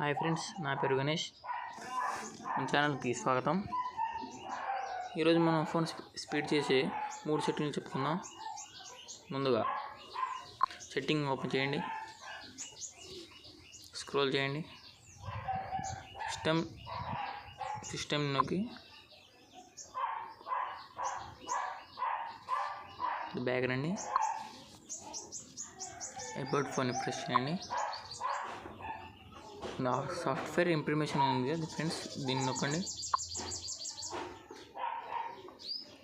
Hi friends, నా పేరు గణేష్. మన ఛానల్కి స్వాగతం. ఈరోజు మనం ఫోన్ స్పీడ్ చేసే 3 సెట్టింగ్లు చెప్తున్నాం. ముందుగా సెట్టింగ్ ఓపెన్ చేయండి, స్క్రోల్ చేయండి, సిస్టమ్ నొక్కి బ్యాక్ రండి, అబౌట్ ఫోన్ ప్రెస్ చేయండి. నా సాఫ్ట్వేర్ ఇన్ఫర్మేషన్ ఉంది కదా ఫ్రెండ్స్, దీన్ని నొక్కండి.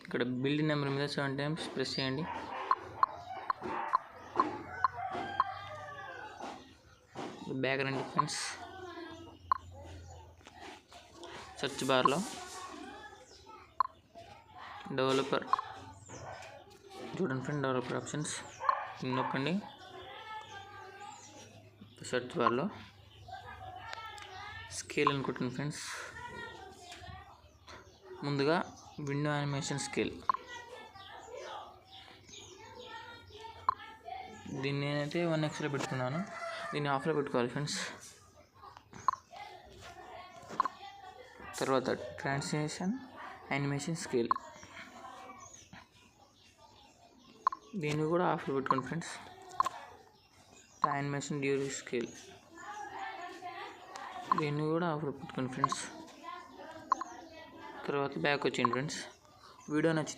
ఇక్కడ బిల్డ్ నెంబర్ మీద 7 times ప్రెస్ చేయండి. బ్యాక్ రండి ఫ్రెండ్స్, సెర్చ్ బార్లో డెవలపర్ చూడండి ఫ్రెండ్, డెవలపర్ ఆప్షన్స్ నొక్కండి. సెర్చ్ బార్లో స్కేల్ అని కొట్టండి ఫ్రెండ్స్. ముందుగా విండో యానిమేషన్ స్కేల్, దీన్ని నేనైతే 1x పెట్టుకున్నాను, దీన్ని ఆఫ్లో పెట్టుకోవాలి ఫ్రెండ్స్. తర్వాత ట్రాన్స్లేషన్ యానిమేషన్ స్కేల్, దీన్ని కూడా ఆఫ్లో పెట్టుకోండి ఫ్రెండ్స్. యానిమేషన్ డ్యూరీ స్కేల్, దీన్ని కూడా ఆఫ్లో పెట్టుకోండి ఫ్రెండ్స్. తర్వాత బ్యాక్ వచ్చేయండి ఫ్రెండ్స్. వీడియో నచ్చితే